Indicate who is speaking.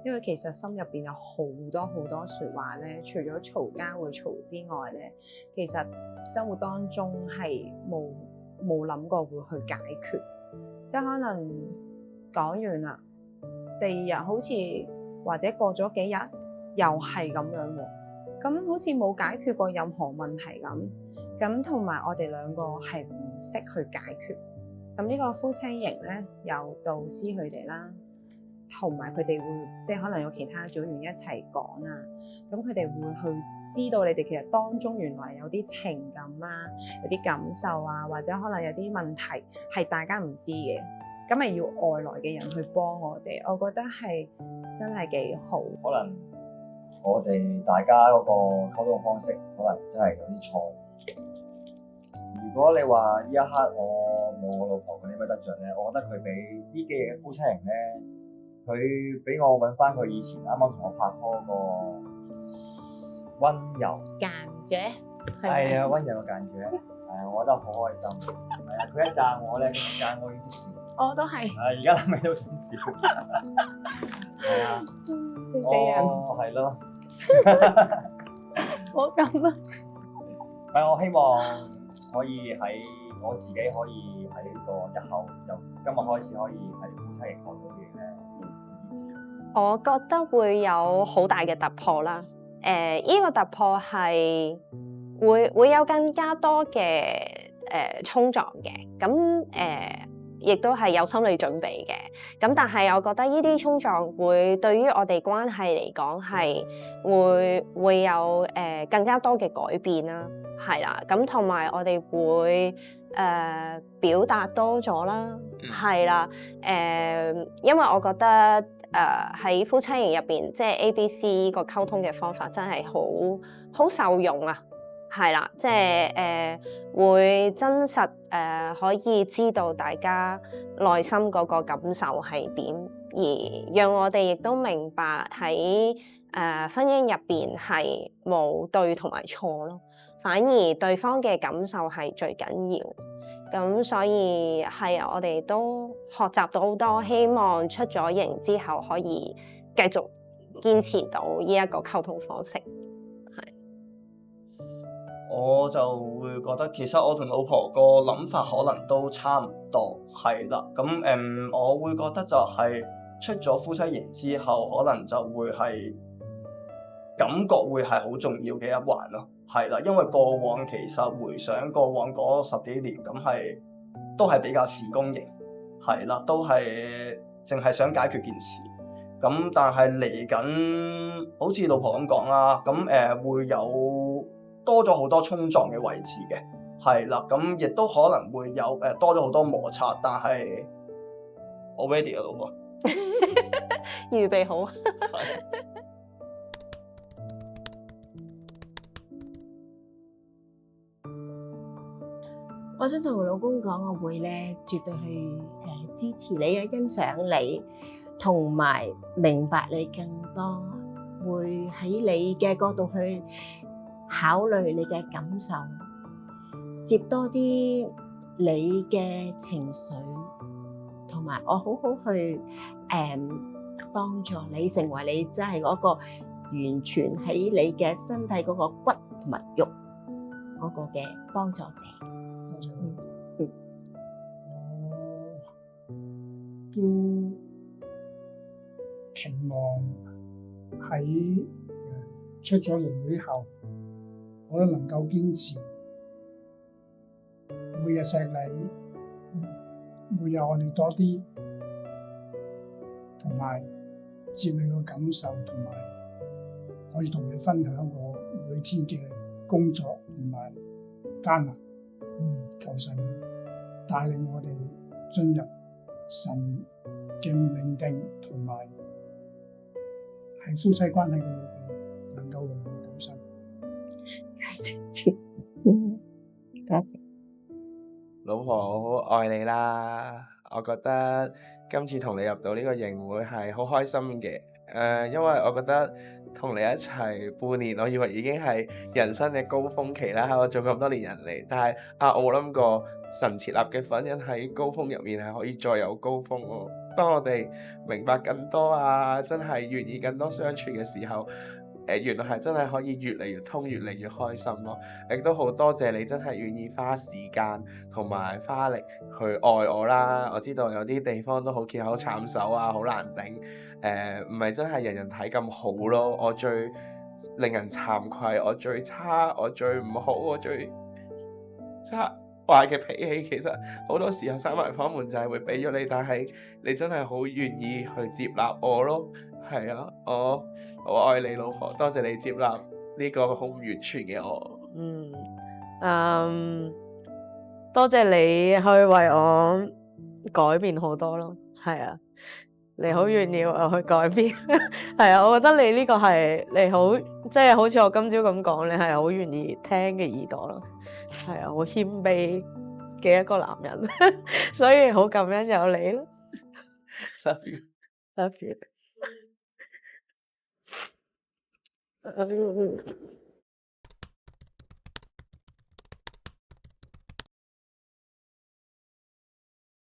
Speaker 1: 因為其實心入邊有好多好多説話咧，除咗嘈交會嘈之外咧，其實生活當中係冇諗過會去解決，即係可能講完啦，第二日好似或者過咗幾日又係咁樣喎，咁好似冇解決過任何問題咁同埋我哋兩個係唔識去解決。咁呢個夫妻營咧有導師佢哋啦，同埋佢哋會即係可能有其他組員一齊講啊，咁佢哋會去知道你哋其實當中原來有啲情感啊，有啲感受啊，或者可能有啲問題係大家唔知嘅，咁咪要外來嘅人去幫我哋，我覺得係真係幾好。
Speaker 2: 可能我哋大家嗰個溝通方式可能真係有啲錯。如果你話呢一刻我冇我老婆嗰啲咩得着咧，我覺得佢俾呢幾日嘅夫妻營咧，佢俾我揾翻佢以前啱啱同我拍拖個温柔
Speaker 1: 間姐
Speaker 2: 係啊，温柔嘅間姐，係啊，我覺得好開心。係啊，佢一讚我咧，佢讚我已經識笑。
Speaker 1: 我都係。
Speaker 2: 而家諗起都想笑。係啊，係咯。
Speaker 1: 我咁啊。
Speaker 2: 係我希望。可以喺我自己可以喺呢個日後由今日開始可以喺夫妻營學到嘅嘢咧，
Speaker 3: 我覺得會有好大嘅突破啦。呢個突破係會有更加多嘅衝撞嘅，咁亦都係有心理準備嘅。咁但係我覺得呢啲衝撞會對於我哋關係嚟講係會有更加多嘅改變啦。係啦，咁同埋我哋會表達多咗啦，係啦，因為我覺得喺夫妻營入邊，即係 ABC 個溝通嘅方法真係好受用啊，係啦，即係會真實可以知道大家內心嗰個感受係點，而讓我哋亦都明白喺婚姻入邊係冇對同埋錯咯。反而對方嘅感受係最緊要，咁所以係啊，我哋都學習到好多，希望出咗營之後可以繼續堅持到呢一個溝通方式。係，
Speaker 4: 我就會覺得其實我同老婆個諗法可能都差唔多，係啦。咁我會覺得就係出咗夫妻營之後，可能就會係感覺會係好重要嘅一環咯。係啦，因為過往其實回想過往嗰10幾年，咁都係比較事工型，係啦，都係淨係想解決件事。咁但係嚟緊，好似老婆咁講啦，咁會有多咗好多衝撞嘅位置嘅，係啦，咁亦都可能會有多咗好多摩擦，但係我 ready 啊，老婆，
Speaker 3: 預備好。
Speaker 5: 我想同我老公講，我會咧絕對去支持你啊，欣賞你，同埋明白你更多，會喺你嘅角度去考慮你嘅感受，接多啲你嘅情緒，同埋我好好去幫助你成為你真係嗰個完全喺你嘅身體嗰個骨同埋肉嗰個嘅幫助者。
Speaker 6: 都期望喺出咗營會後，我都能夠堅持每日錫你，每日愛你多啲，同埋接你個感受，同埋可以同你分享我每天嘅工作同埋艱難。求神帶領我哋進入神嘅命定，同埋喺夫妻關係嘅裏邊能夠榮耀到神。
Speaker 5: 多謝
Speaker 7: 老婆，我好愛你啦！我覺得今次同你入到呢個營會係好開心嘅。因為我覺得同你一齊半年，我以為已經係人生嘅高峰期啦，喺我做咁多年人嚟，但係我冇諗過神設立嘅婚姻喺高峰入面係可以再有高峰喎。當我哋明白更多真係願意更多相處嘅時候，原來係真係可以越嚟越通，越嚟越開心咯。亦都好多謝你真係願意花時間同埋花力去愛我啦。我知道有啲地方都好翹口慘手好難頂，唔係真係人人睇咁好咯。我最令人慚愧，我最差，我最唔好，我最差壞嘅脾氣，其實好多時候閂埋房門就係會俾咗你，但係你真係好願意去接納我咯。係啊，我愛你老婆，多謝你接納呢個好唔完全嘅我。
Speaker 3: 多謝你去為我改變好多咯。係啊，你好願意我去改變。係啊，我覺得你呢個係你好，即係好似我今朝咁講，你係好願意聽嘅耳朵咯。係啊，好謙卑嘅一個男人，所以好感恩有你咯。
Speaker 7: Love you.
Speaker 3: Love you.